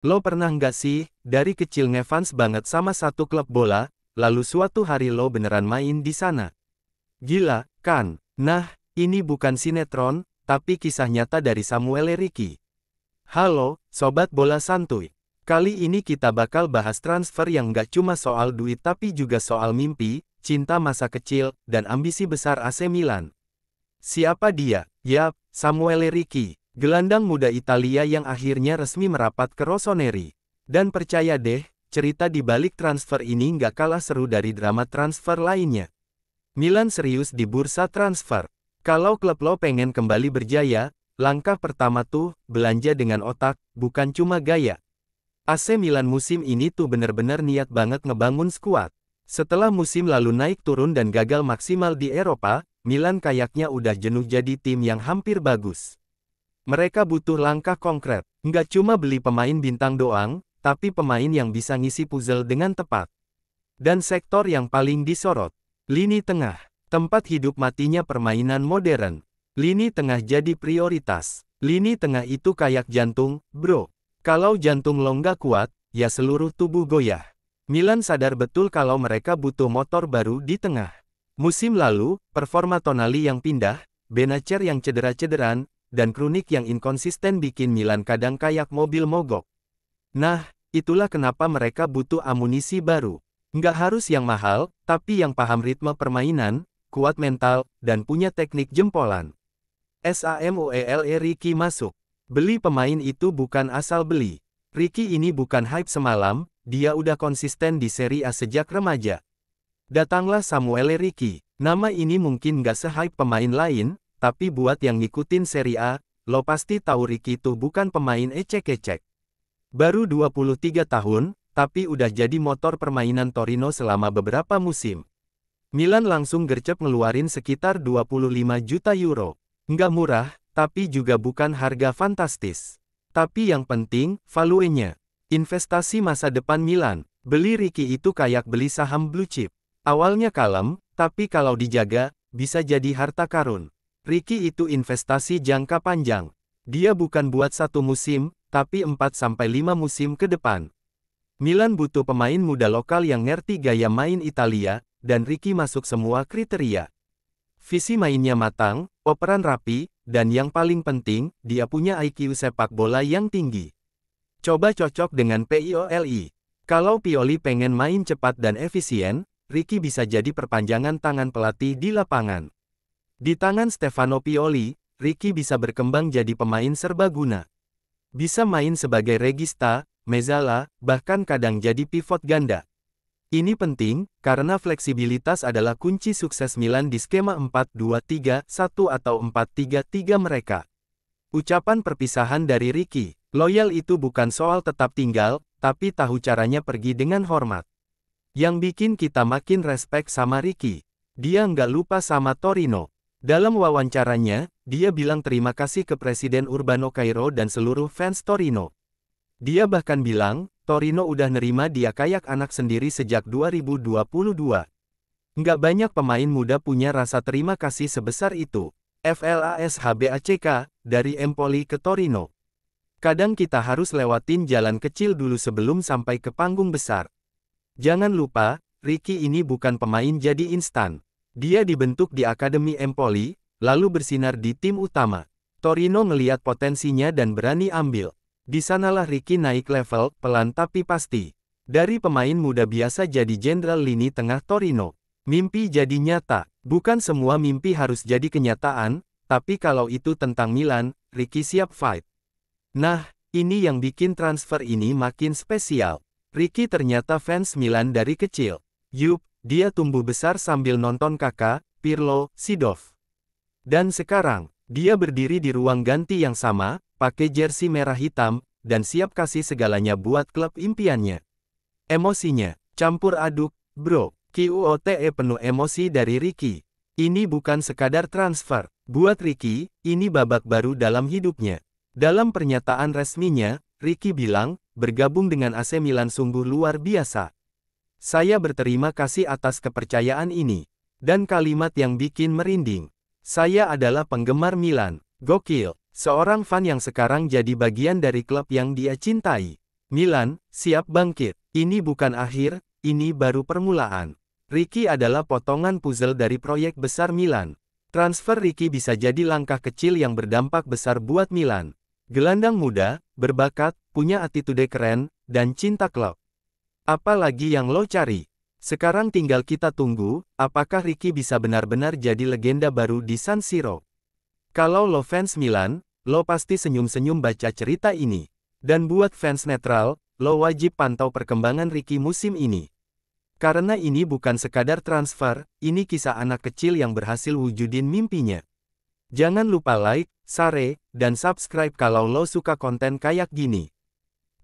Lo pernah nggak sih, dari kecil ngefans banget sama satu klub bola, lalu suatu hari lo beneran main di sana? Gila, kan? Nah, ini bukan sinetron, tapi kisah nyata dari Samuel Ricky. Halo, Sobat Bola Santuy. Kali ini kita bakal bahas transfer yang nggak cuma soal duit tapi juga soal mimpi, cinta masa kecil, dan ambisi besar AC Milan. Siapa dia? Yap, Samuel Ricky. Gelandang muda Italia yang akhirnya resmi merapat ke Rossoneri. Dan percaya deh, cerita di balik transfer ini nggak kalah seru dari drama transfer lainnya. Milan serius di bursa transfer. Kalau klub lo pengen kembali berjaya, langkah pertama tuh, belanja dengan otak, bukan cuma gaya. AC Milan musim ini tuh bener-bener niat banget ngebangun skuad. Setelah musim lalu naik turun dan gagal maksimal di Eropa, Milan kayaknya udah jenuh jadi tim yang hampir bagus. Mereka butuh langkah konkret, nggak cuma beli pemain bintang doang, tapi pemain yang bisa ngisi puzzle dengan tepat. Dan sektor yang paling disorot, lini tengah, tempat hidup matinya permainan modern. Lini tengah jadi prioritas. Lini tengah itu kayak jantung, bro. Kalau jantung lo nggak kuat, ya seluruh tubuh goyah. Milan sadar betul kalau mereka butuh motor baru di tengah. Musim lalu, performa Tonali yang pindah, Benacer yang cedera-cederan, dan Krunic yang inkonsisten bikin Milan kadang kayak mobil mogok. Nah, itulah kenapa mereka butuh amunisi baru. Nggak harus yang mahal, tapi yang paham ritme permainan, kuat mental, dan punya teknik jempolan. Samuel Ricky masuk. Beli pemain itu bukan asal beli. Ricky ini bukan hype semalam, dia udah konsisten di Serie A sejak remaja. Datanglah Samuel Ricky. Nama ini mungkin nggak se-hype pemain lain, tapi buat yang ngikutin Serie A, lo pasti tahu Ricky itu bukan pemain ecek-ecek. Baru 23 tahun, tapi udah jadi motor permainan Torino selama beberapa musim. Milan langsung gercep ngeluarin sekitar 25 juta euro. Nggak murah, tapi juga bukan harga fantastis. Tapi yang penting, value-nya. Investasi masa depan Milan. Beli Ricky itu kayak beli saham blue chip. Awalnya kalem, tapi kalau dijaga, bisa jadi harta karun. Ricky itu investasi jangka panjang. Dia bukan buat satu musim, tapi 4-5 musim ke depan. Milan butuh pemain muda lokal yang ngerti gaya main Italia, dan Ricky masuk semua kriteria. Visi mainnya matang, operan rapi, dan yang paling penting, dia punya IQ sepak bola yang tinggi. Coba cocok dengan Pioli. Kalau Pioli pengen main cepat dan efisien, Ricky bisa jadi perpanjangan tangan pelatih di lapangan. Di tangan Stefano Pioli, Ricky bisa berkembang jadi pemain serbaguna. Bisa main sebagai regista, mezzala, bahkan kadang jadi pivot ganda. Ini penting, karena fleksibilitas adalah kunci sukses Milan di skema 4-2-3-1 atau 4-3-3 mereka. Ucapan perpisahan dari Ricky, loyal itu bukan soal tetap tinggal, tapi tahu caranya pergi dengan hormat. Yang bikin kita makin respect sama Ricky, dia nggak lupa sama Torino. Dalam wawancaranya, dia bilang terima kasih ke Presiden Urbano Cairo dan seluruh fans Torino. Dia bahkan bilang, Torino udah nerima dia kayak anak sendiri sejak 2022. Nggak banyak pemain muda punya rasa terima kasih sebesar itu. FLASHBACK, dari Empoli ke Torino. Kadang kita harus lewatin jalan kecil dulu sebelum sampai ke panggung besar. Jangan lupa, Ricky ini bukan pemain jadi instan. Dia dibentuk di Akademi Empoli, lalu bersinar di tim utama. Torino ngeliat potensinya dan berani ambil. Di sanalah Ricky naik level, pelan tapi pasti. Dari pemain muda biasa jadi jenderal lini tengah Torino. Mimpi jadi nyata. Bukan semua mimpi harus jadi kenyataan, tapi kalau itu tentang Milan, Ricky siap fight. Nah, ini yang bikin transfer ini makin spesial. Ricky ternyata fans Milan dari kecil. Yup, dia tumbuh besar sambil nonton kakak, Pirlo, Seedorf. Dan sekarang, dia berdiri di ruang ganti yang sama, pakai jersey merah hitam, dan siap kasih segalanya buat klub impiannya. Emosinya, campur aduk, bro. QOTE penuh emosi dari Ricky. Ini bukan sekadar transfer. Buat Ricky, ini babak baru dalam hidupnya. Dalam pernyataan resminya, Ricky bilang, bergabung dengan AC Milan sungguh luar biasa. Saya berterima kasih atas kepercayaan ini. Dan kalimat yang bikin merinding. Saya adalah penggemar Milan. Gokil. Seorang fan yang sekarang jadi bagian dari klub yang dia cintai. Milan, siap bangkit. Ini bukan akhir, ini baru permulaan. Ricky adalah potongan puzzle dari proyek besar Milan. Transfer Ricky bisa jadi langkah kecil yang berdampak besar buat Milan. Gelandang muda, berbakat, punya attitude keren, dan cinta klub. Apa lagi yang lo cari? Sekarang tinggal kita tunggu, apakah Ricky bisa benar-benar jadi legenda baru di San Siro. Kalau lo fans Milan, lo pasti senyum-senyum baca cerita ini. Dan buat fans netral, lo wajib pantau perkembangan Ricky musim ini. Karena ini bukan sekadar transfer, ini kisah anak kecil yang berhasil wujudin mimpinya. Jangan lupa like, share, dan subscribe kalau lo suka konten kayak gini.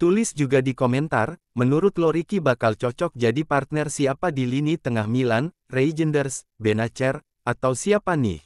Tulis juga di komentar, menurut lo Ricky bakal cocok jadi partner siapa di lini tengah Milan, Reijnders, Benacer, atau siapa nih?